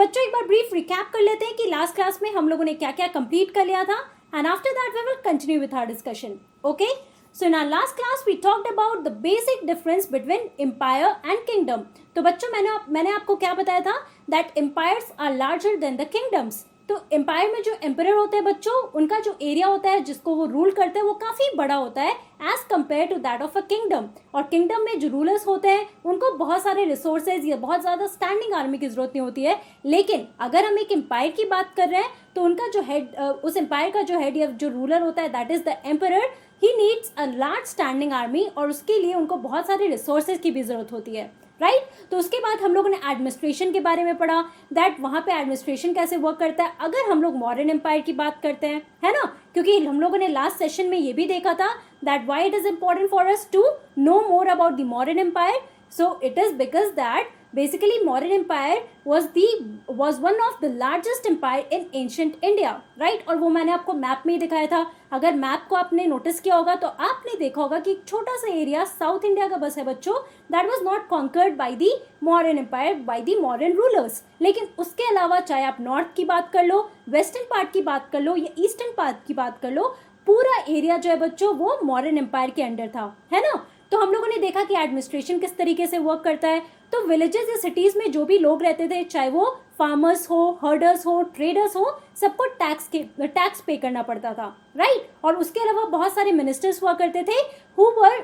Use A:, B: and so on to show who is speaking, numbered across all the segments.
A: बच्चों एक बार brief recap कर लेते हैं कि लास्ट क्लास में हम लोगों ने क्या क्या कंप्लीट कर लिया था, and after that we will continue with our discussion. Okay, so in our last class we talked about the basic difference between empire and kingdom. तो बच्चों मैंने आपको क्या बताया था, that empires are larger than the kingdoms. तो empire में जो एम्परर होते हैं बच्चों, उनका जो एरिया होता है जिसको वो रूल करते हैं वो काफ़ी बड़ा होता है as compare to that of a kingdom. और किंगडम में जो रूलर्स होते हैं उनको बहुत सारे रिसोर्सेज या बहुत ज़्यादा स्टैंडिंग आर्मी की जरूरत नहीं होती है. लेकिन अगर हम एक एम्पायर की बात कर रहे हैं तो उनका जो हेड, उस एम्पायर का जो हेड या जो रूलर होता है that is the emperor, he needs a large standing army, और उसके लिए उनको बहुत सारे रिसोर्सेज की भी जरूरत होती है. राइट तो उसके बाद हम लोगों ने एडमिनिस्ट्रेशन के बारे में पढ़ा, दैट वहाँ पे एडमिनिस्ट्रेशन कैसे वर्क करता है अगर हम लोग मॉडर्न एम्पायर की बात करते हैं, है ना. क्योंकि हम लोगों ने लास्ट सेशन में ये भी देखा था that why it is important for us to know more about the modern empire. So it is because that basically modern empire was one of the largest empire in ancient India, right. और वो मैंने आपको map में ही दिखाया था. अगर map को आपने नोटिस किया होगा तो आपने देखा होगा कि एक छोटा सा एरिया साउथ इंडिया का बस है बच्चों, that was not conquered by the modern empire, by the modern rulers. लेकिन उसके अलावा चाहे आप नॉर्थ की बात कर लो, वेस्टर्न पार्ट की बात कर लो या ईस्टर्न पार्ट की बात कर लो, पूरा एरिया जो है बच्चों वो मॉडर्न एम्पायर के अंडर था, है ना. तो हम लोगों ने देखा कि एडमिनिस्ट्रेशन किस तरीके से वर्क करता है. तो विलेजेस या सिटीज में जो भी लोग रहते थे, चाहे वो फार्मर्स हो, हर्डर्स हो, ट्रेडर्स हो, सबको टैक्स पे करना पड़ता था, राइट. और उसके अलावा बहुत सारे मिनिस्टर्स हुआ करते थे who were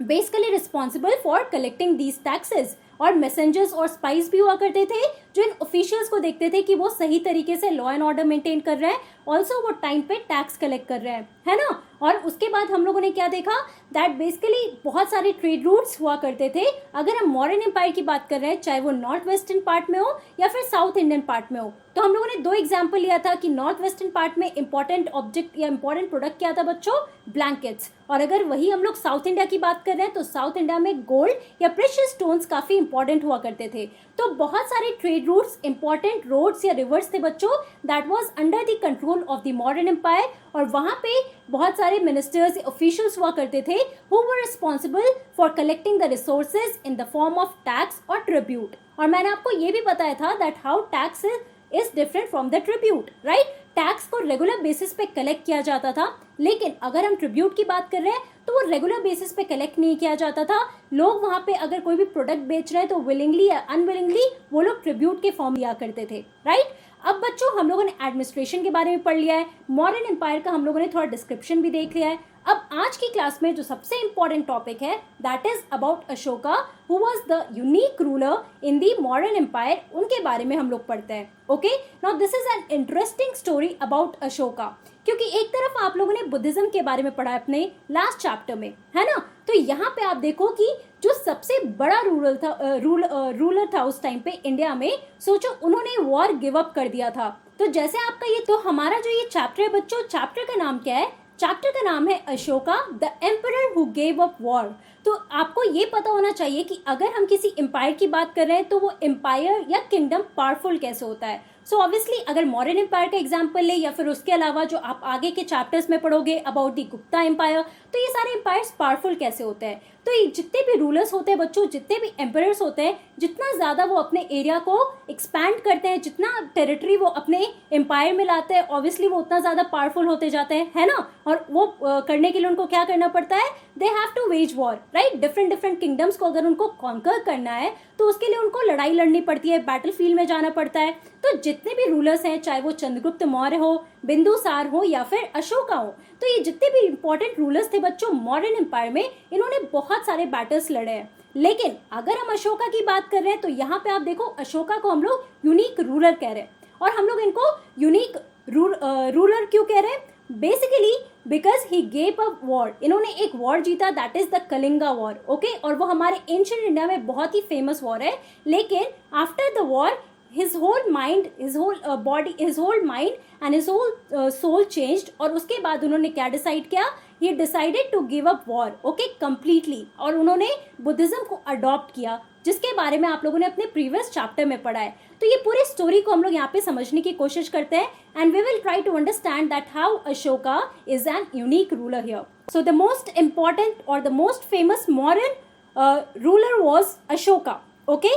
A: basically responsible for collecting these taxes. और मैसेंजर्स और स्पाइस भी हुआ करते थे जो इन ऑफिशियल्स को देखते थे कि वो सही तरीके से लॉ एंड ऑर्डर मेंटेन कर रहे हैं, ऑल्सो वो टाइम पे टैक्स कलेक्ट कर रहे हैं, है ना. और उसके बाद हम लोगों ने क्या देखा, दैट बेसिकली बहुत सारे ट्रेड रूट्स हुआ करते थे. अगर हम मॉडर्न एम्पायर की बात कर रहे हैं, चाहे वो नॉर्थ वेस्टर्न पार्ट में हो या फिर साउथ इंडियन पार्ट में हो, तो हम लोगों ने दो एग्जाम्पल लिया था कि नॉर्थ वेस्टर्न पार्ट में इंपॉर्टेंट ऑब्जेक्ट या इंपॉर्टेंट प्रोडक्ट क्या था बच्चों, ब्लैंकेट्स. और अगर वही हम लोग साउथ इंडिया की बात कर रहे हैं तो साउथ इंडिया में गोल्ड या प्रेशियस स्टोन्स काफी इंपॉर्टेंट हुआ करते थे. तो बहुत सारे ट्रेड रूट्स, इंपॉर्टेंट रोड्स या रिवर्स थे बच्चों, that was under the control of the modern empire. और वहाँ पे बहुत सारे मिनिस्टर्स, ऑफिशियल्स हुआ करते थे who were responsible for collecting the resources in the form of tax और ट्रिब्यूट. और मैंने आपको ये भी बताया था that how tax is different from the tribute, right. Tax को रेगुलर बेसिस पे कलेक्ट किया जाता था, लेकिन अगर हम ट्रिब्यूट की बात कर रहे हैं तो वो रेगुलर बेसिस पे कलेक्ट नहीं किया जाता था. लोग वहाँ पे अगर कोई भी प्रोडक्ट बेच रहे हैं तो विलिंगली या अनविलिंगली वो लोग ट्रिब्यूट के फॉर्म लिया करते थे, राइट. अब बच्चों हम लोगों ने एडमिनिस्ट्रेशन के बारे में पढ़ लिया है, मॉडर्न एम्पायर का हम लोगों ने थोड़ा डिस्क्रिप्शन भी देख लिया है. अब आज की क्लास में जो सबसे इंपॉर्टेंट टॉपिक है that is about Ashoka who was the unique ruler in the modern empire. उनके बारे में हम लोग पढ़ते हैं. Okay, now this is an interesting story about Ashoka, क्योंकि एक तरफ आप लोगों ने बुद्धिज्म के बारे में पढ़ा है अपने लास्ट चैप्टर में, है ना. तो यहाँ पे आप देखो कि जो सबसे बड़ा रूलर था उस टाइम पे इंडिया में, सोचो उन्होंने वॉर गिव अप कर दिया था. तो जैसे आपका ये, तो हमारा जो ये चैप्टर है बच्चों, चैप्टर का नाम क्या है, चैप्टर का नाम है Ashoka the emperor who gave up war. तो आपको ये पता होना चाहिए कि अगर हम किसी एम्पायर की बात कर रहे हैं तो वो एम्पायर या किंगडम पावरफुल कैसे होता है. सो ऑब्वियसली अगर मॉडर्न एम्पायर का एग्जाम्पल ले या फिर उसके अलावा जो आप आगे के चैप्टर्स में पढ़ोगे अबाउट द गुप्ता एम्पायर, तो ये सारे एम्पायर्स पावरफुल कैसे होते हैं. तो ये जितने भी रूलर्स होते हैं बच्चों, जितने भी एम्पायर्स होते हैं, जितना ज़्यादा वो अपने एरिया को एक्सपैंड करते हैं, जितना टेरिटरी वो अपने एम्पायर में लाते हैं, ऑब्वियसली वो उतना ज़्यादा पावरफुल होते जाते हैं, है ना. और वो करने के लिए उनको क्या करना पड़ता है, they have to wage war, right. Different kingdoms को अगर उनको कॉन्कर करना है तो उसके लिए उनको लड़ाई लड़नी पड़ती है, बैटल फील्ड में जाना पड़ता है. तो जितने भी रूलर्स हैं, चाहे वो चंद्रगुप्त मौर्य हो, बिंदुसार हो या फिर अशोका हो, तो ये जितने भी इंपॉर्टेंट रूलर्स थे बच्चों मॉडर्न एम्पायर में, इन्होंने बहुत सारे बैटल्स लड़े हैं. लेकिन अगर हम अशोका की बात कर रहे हैं तो यहाँ पे आप देखो अशोका को हम लोग यूनिक रूलर कह रहे हैं. और हम लोग इनको यूनिक रूलर क्यों कह रहे हैं, basically because he gave a war. इन्होंने एक वॉर जीता, that is the Kalinga war, okay. और वो हमारे एंशिएंट इंडिया में बहुत ही फेमस वॉर है. लेकिन after the war his whole mind, his whole body, his whole mind and his whole soul changed. और उसके बाद उन्होंने क्या डिसाइड किया, he decided to give up war, okay, completely. और उन्होंने बुद्धिज्म को अडॉप्ट किया, जिसके बारे में आप लोगों ने अपने प्रीवियस चैप्टर में पढ़ा है. तो ये पूरे स्टोरी को हम लोग यहाँ पे समझने की कोशिश करते हैं, and we will try to understand that how Ashoka is an unique ruler here. So the most important और the most famous modern ruler was Ashoka, okay.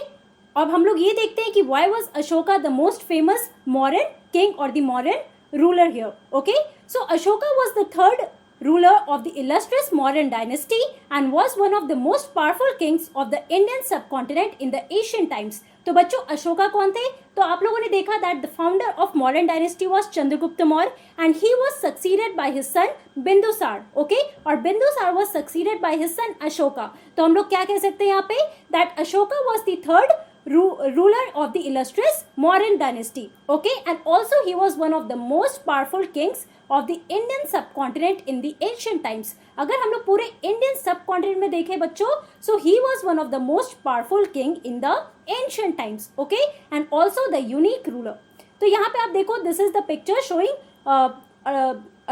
A: अब हम लोग ये देखते हैं कि why was Ashoka the most famous Mauryan king or the Mauryan ruler here. Okay, so Ashoka was the third ruler of the illustrious Mauryan dynasty and was one of the most powerful kings of the Indian subcontinent in the ancient times. तो बच्चों अशोका कौन थे? तो आप लोगों ने देखा that the founder of modern dynasty was Chandragupta Maurya and he was succeeded by his son Bindusara. Okay, और Bindusara was succeeded by his son Ashoka. तो हम लोग क्या कह सकते हैं यहाँ पे that Ashoka was the third ruler of the illustrious Mauryan dynasty. Okay, and also he was one of the most powerful kings of the Indian subcontinent in the ancient times. अगर हम लोग पूरे Indian subcontinent में देखें बच्चों, so he was one of the most powerful king in the ancient times. Okay, and also the unique ruler. तो यहाँ पे आप देखो, this is the picture showing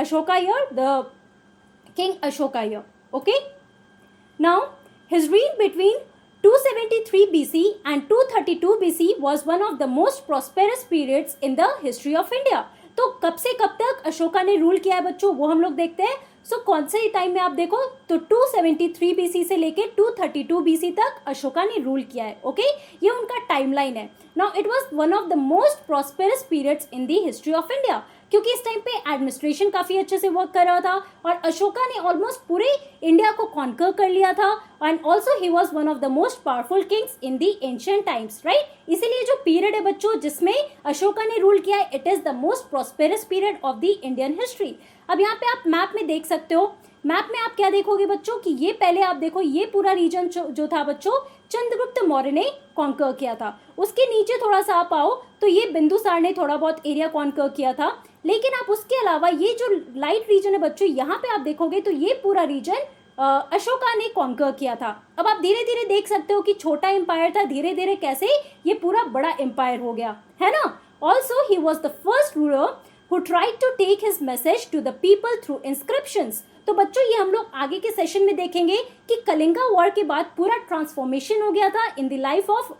A: Ashoka here, the king Ashoka here. Okay, now his reign between 273 BC and 232 BC was one of the most prosperous periods in the history of India. तो कब से कब तक अशोका ने rule किया है बच्चों, वो हम लोग देखते हैं. सो कौन से टाइम में आप देखो तो 273 BC से लेके 232 BC तक अशोका ने रूल किया है. ओके, ये उनका टाइमलाइन है. Now it was one of the most prosperous periods in the history of India, क्योंकि इस टाइम पे एडमिनिस्ट्रेशन काफ़ी अच्छे से वर्क कर रहा था और अशोका ने ऑलमोस्ट पूरे इंडिया को कॉन्कर कर लिया था. And also he was one of the most powerful kings in the ancient times. Right, इसीलिए जो पीरियड है बच्चों जिसमें अशोका ने रूल किया है, it is the most prosperous period of the Indian history. अब यहाँ पे आप मैप में देख सकते हो. मैप में आप क्या देखोगे बच्चों कि ये पहले आप देखो ये पूरा रीजन जो था बच्चों चंद्रगुप्त मौर्य ने कॉन्कर किया था. उसके नीचे थोड़ा सा आप आओ तो ये बिंदुसार ने थोड़ा बहुत एरिया कॉन्कर किया था. लेकिन आप उसके अलावा ये जो लाइट रीजन है बच्चों, यहाँ पे आप देखोगे तो ये पूरा रीजन अशोका ने कॉन्कर किया था. अब आप धीरे धीरे देख सकते हो कि छोटा एम्पायर था, धीरे धीरे कैसे ये पूरा बड़ा एम्पायर हो गया है ना. Also he was the first ruler who tried to take his message to the people through inscriptions. तो बच्चों ये हम लोग आगे के सेशन में देखेंगे कि कलिंगा वॉर के बाद पूरा ट्रांसफॉर्मेशन हो गया था in the life of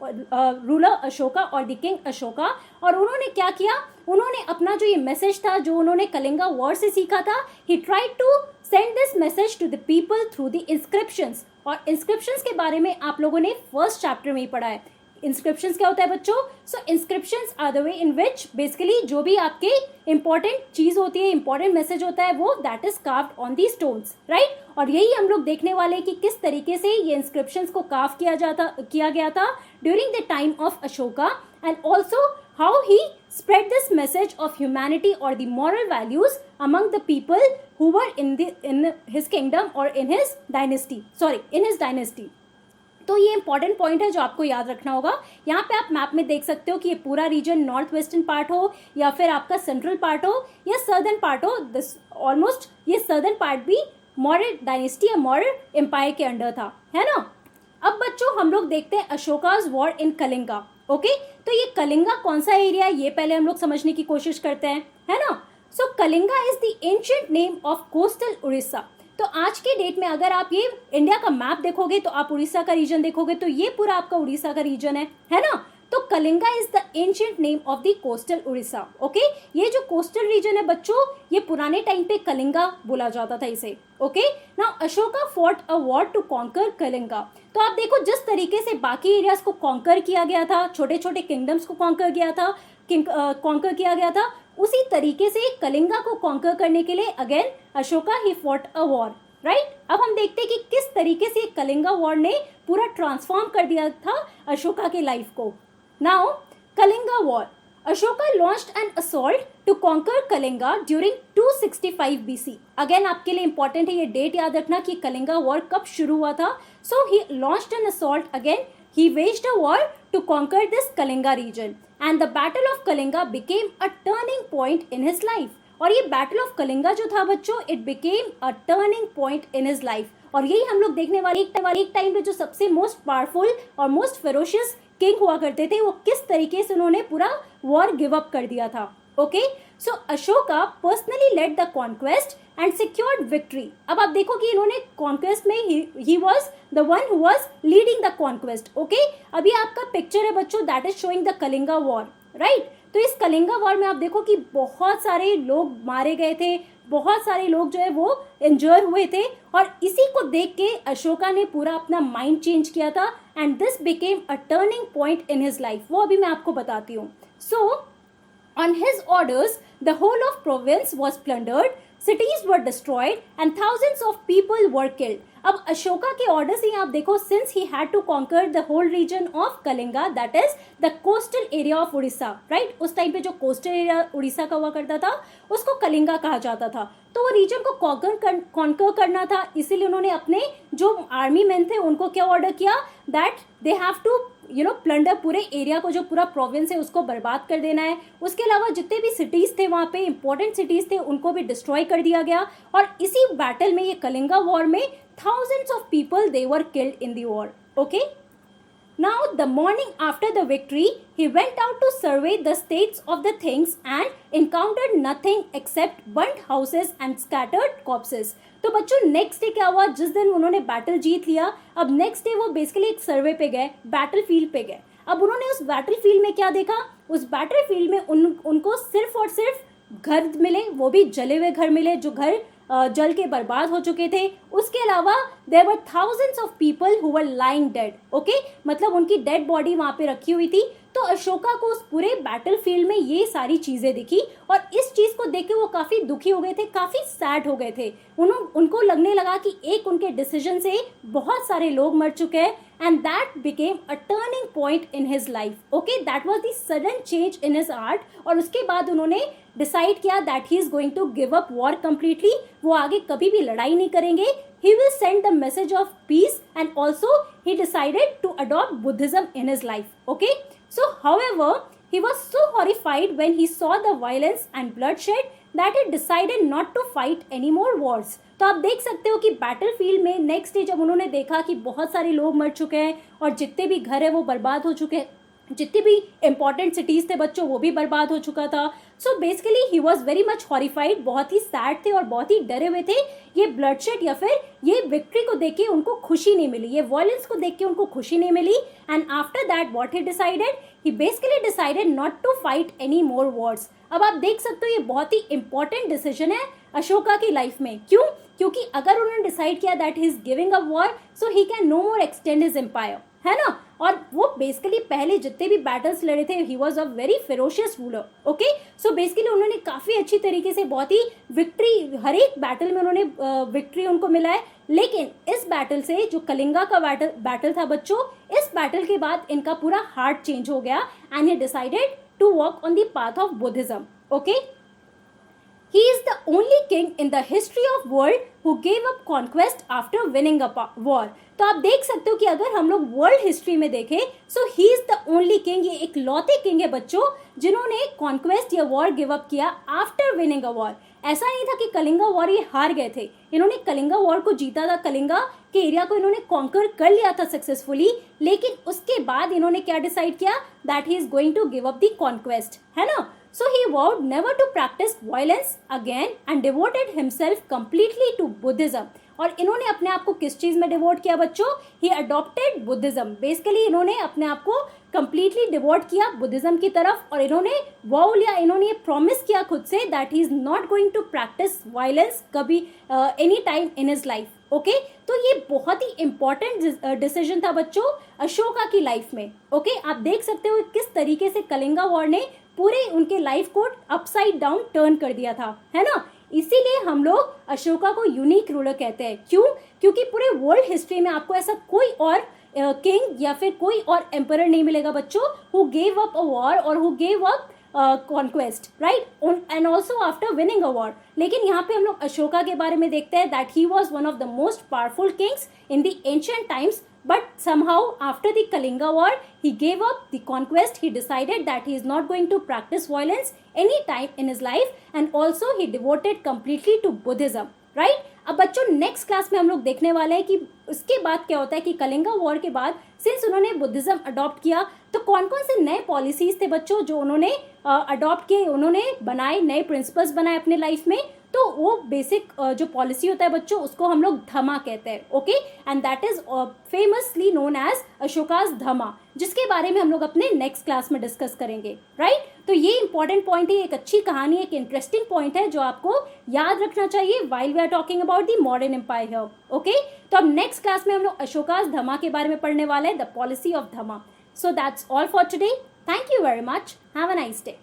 A: ruler Ashoka और द किंग अशोका. और उन्होंने क्या किया, उन्होंने अपना जो ये मैसेज था जो उन्होंने कलिंगा वॉर से सीखा था, he tried to send this message to the people through the inscriptions. और इंस्क्रिप्शंस के बारे में आप लोगों ने फर्स्ट चैप्टर में ही पढ़ा है. इंस्क्रिप्शंस क्या होता है बच्चों? So inscriptions are the way in which basically जो भी आपके इंपॉर्टेंट चीज होती है, इंपॉर्टेंट मैसेज होता है, वो that is carved on the stones. Right, और यही हम लोग देखने वाले हैं कि किस तरीके से ये इंस्क्रिप्शंस को कार्व किया गया था during the time of Ashoka, and also how he spread this message of humanity or the moral values among the people who were in his kingdom or in his dynasty. तो ये important point है जो आपको याद रखना होगा. यहाँ पे आप मैप में देख सकते हो कि ये पूरा रीजन नॉर्थ वेस्टर्न पार्ट हो या फिर आपका सेंट्रल पार्ट हो या सर्दर्न पार्ट हो, दिस ऑलमोस्ट ये सर्दर्न पार्ट भी मौर्य डायनेस्टी या मौर्य एम्पायर के अंडर था, है ना. अब बच्चों हम लोग देखते हैं Ashoka's war in Kalinga. Okay, तो ये कलिंगा कौन सा एरिया है ये पहले हम लोग समझने की कोशिश करते हैं, है ना. So Kalinga is the ancient name of coastal Orissa. तो आज के डेट में अगर आप ये इंडिया का मैप देखोगे तो आप उड़ीसा का रीजन देखोगे तो ये पूरा आपका उड़ीसा का रीजन है ना. तो Kalinga is the ancient name of the coastal Orissa. Okay, ये जो कोस्टल रीजन है बच्चों, ये पुराने टाइम पे कलिंगा बोला जाता था इसे. Okay, now Ashoka fought a war to conquer Kalinga. तो आप देखो जिस तरीके से बाकी एरियाज को कॉन्कर किया गया था, छोटे छोटे किंगडम्स को कॉन्कर किया गया था, उसी तरीके से कलिंगा को कॉन्कर करने के लिए again Ashoka he fought a war. Right, अब हम देखते हैं कि किस तरीके से कलिंगा वॉर ने पूरा ट्रांसफॉर्म कर दिया था अशोका के लाइफ को. Now Kalinga war, Ashoka launched an assault to conquer Kalinga during 265 BC. Again आपके लिए इंपॉर्टेंट है ये डेट याद रखना कि कलिंगा वॉर कब शुरू हुआ था. So he launched an assault again, he waged a war to conquer this Kalinga region, and the Battle of Kalinga became a turning point in his life. और ये Battle of Kalinga जो था बच्चों, it became a turning point in his life. और यही हम लोग देखने वाले एक टाइम पे जो सबसे मोस्ट पावरफुल और मोस्ट फेरोशियस किंग हुआ करते थे, वो किस तरीके से उन्होंने पूरा वॉर गिव अप कर दिया था. Okay, so Ashoka personally led the conquest and secured victory. अब आप देखो कि इन्होंने कॉन्क्वेस्ट में ही was the one who was leading the conquest. Okay, अभी आपका पिक्चर है बच्चों that is showing the Kalinga war. Right, तो इस कलिंगा वॉर में आप देखो कि बहुत सारे लोग मारे गए थे, बहुत सारे लोग जो है वो इंजर हुए थे, और इसी को देख के अशोका ने पूरा अपना माइंड चेंज किया था and this became a turning point in his life. वो अभी मैं आपको बताती हूँ। सो on his orders, the whole of province was plundered, cities were destroyed and thousands of people were killed. अब अशोका के ऑर्डर से आप देखो, since he had to conquer the whole region of Kalinga, that is the coastal area of Odisha, right? उस time पे जो coastal area Orissa का हुआ करता था उसको कलिंगा कहा जाता था। तो वो रीजन को कॉन्कर करना था, इसीलिए उन्होंने अपने जो आर्मी मैन थे उनको क्या ऑर्डर किया, that they have to plunder, पूरे एरिया को, जो पूरा प्रोविंस है उसको बर्बाद कर देना है। उसके अलावा जितने भी सिटीज थे वहाँ पे, इंपॉर्टेंट सिटीज थे, उनको भी डिस्ट्रॉय कर दिया गया। और इसी बैटल में, ये कलिंगा वॉर में, thousands of people they were killed in the war. Okay. Now the morning after the victory, he went out to survey the states of the things and encountered nothing except burnt houses and scattered corpses. तो बच्चों next day क्या हुआ, जिस दिन उन्होंने battle जीत लिया, अब next day वो बेसिकली एक सर्वे पे गए, बैटल फील्ड पे गए। अब उन्होंने उस बैटल फील्ड में क्या देखा, उस बैटल फील्ड में उनको सिर्फ और सिर्फ घर मिले, वो भी जले हुए घर मिले, जो घर जल के बर्बाद हो चुके थे। उसके अलावा there were thousands of people who were lying dead. Okay, मतलब उनकी डेड बॉडी वहाँ पे रखी हुई थी। तो अशोका को उस पूरे बैटल फील्ड में ये सारी चीज़ें दिखी और इस चीज़ को देख के वो काफ़ी दुखी हो गए थे, काफ़ी सैड हो गए थे। उनको लगने लगा कि एक उनके डिसीजन से बहुत सारे लोग मर चुके हैं and that became a turning point in his life. Okay, that was the sudden change in his art. और उसके बाद उन्होंने डिसाइड किया that he is going to give up war completely, वो आगे कभी भी लड़ाई नहीं करेंगे। He will send the message of peace and also he decided to adopt Buddhism in his life. Okay, so however he was so horrified when he saw the violence and bloodshed that he decided not to fight any more wars. तो आप देख सकते हो कि battle field में next day जब उन्होंने देखा कि बहुत सारे लोग मर चुके हैं और जितने भी घर है वो बर्बाद हो चुके हैं, जितने भी इंपॉर्टेंट सिटीज़ थे बच्चों वो भी बर्बाद हो चुका था। So basically he was very much horrified, बहुत ही सैड थे और बहुत ही डरे हुए थे। ये ब्लडशेड या फिर ये विक्ट्री को देख के उनको खुशी नहीं मिली, ये वॉयलेंस को देख के उनको खुशी नहीं मिली। And after that what he decided, he basically decided not to fight any more wars. अब आप देख सकते हो ये बहुत ही इंपॉर्टेंट डिसीजन है अशोका की लाइफ में। क्यों? क्योंकि अगर उन्होंने डिसाइड किया that he is giving up war, so he can no more extend his empire, है ना। और वो बेसिकली पहले जितने भी बैटल्स लड़े थे, he was a very ferocious ruler. Okay, so basically उन्होंने काफ़ी अच्छी तरीके से बहुत ही विक्ट्री, हर एक बैटल में उन्होंने विक्ट्री उनको मिला है। लेकिन इस बैटल से, जो कलिंगा का बैटल था बच्चों, इस बैटल के बाद इनका पूरा हार्ट चेंज हो गया and he decided to walk on the path of Buddhism. Okay, he is the only king in the history of world who gave up conquest after winning a war. तो आप देख सकते हो कि अगर हम लोग वर्ल्ड हिस्ट्री में देखें, so he is the only king, ये एक लौते किंग है बच्चों जिन्होंने कॉन्क्वेस्ट या वॉर गिव अप किया आफ्टर विनिंग अ वॉर। ऐसा नहीं था कि कलिंगा वॉर ये हार गए थे, इन्होंने कलिंगा वॉर को जीता था, कलिंगा के एरिया को इन्होंने कॉन्कर कर लिया था सक्सेसफुली। लेकिन उसके बाद इन्होंने क्या डिसाइड किया, that he is going to give up the conquest, है ना। So he vowed never to practice violence again and devoted himself completely to Buddhism. और इन्होंने अपने आप को किस चीज़ में डिवोट किया बच्चों? He adopted Buddhism. बेसिकली इन्होंने अपने आप को completely डिवोट किया बुद्धिज्म की तरफ और इन्होंने वाव लिया, इन्होंने प्रॉमिस किया खुद से that he is not going to practice violence कभी any time in his life. Okay, तो ये बहुत ही इंपॉर्टेंट डिसीजन था बच्चों अशोका की लाइफ में। ओके, आप देख सकते हो किस तरीके से कलिंगा वॉर ने पूरे उनके लाइफ को अपसाइड डाउन टर्न कर दिया था, है ना। इसीलिए हम लोग अशोका को यूनिक रूलर कहते हैं। क्यों? क्योंकि पूरे वर्ल्ड हिस्ट्री में आपको ऐसा कोई और किंग या फिर कोई और एम्परर नहीं मिलेगा बच्चों who gave up a war और who gave up conquest, right, and also after winning a war. लेकिन यहाँ पे हम लोग अशोका के बारे में देखते हैं that he was one of the most powerful kings in the ancient times, but somehow after the Kalinga war he gave up the conquest. He decided that he is not going to practice violence any time in his life and also he devoted completely to Buddhism, right. अब बच्चों next class में हम लोग देखने वाले हैं कि उसके बाद क्या होता है कि कलिंगा वॉर के बाद सिंस उन्होंने बुद्धिज्म अडॉप्ट किया तो कौन कौन से नए पॉलिसीज थे बच्चों जो उन्होंने अडॉप्ट किए, उन्होंने बनाए, नए प्रिंसिपल्स बनाए अपने लाइफ में। तो वो बेसिक जो पॉलिसी होता है बच्चों, उसको हम लोग धमा कहते हैं. Okay, and that is famously known as Ashoka's dhamma, जिसके बारे में हम लोग अपने नेक्स्ट क्लास में डिस्कस करेंगे. राइट, तो ये इंपॉर्टेंट पॉइंट है, एक अच्छी कहानी, एक इंटरेस्टिंग पॉइंट है जो आपको याद रखना चाहिए while we are talking about the modern empire here. Okay, तो अब नेक्स्ट क्लास में हम लोग अशोकास धमा के बारे में पढ़ने वाले हैं, the policy of dhamma. So that's all for today. Thank you very much. Have a nice day.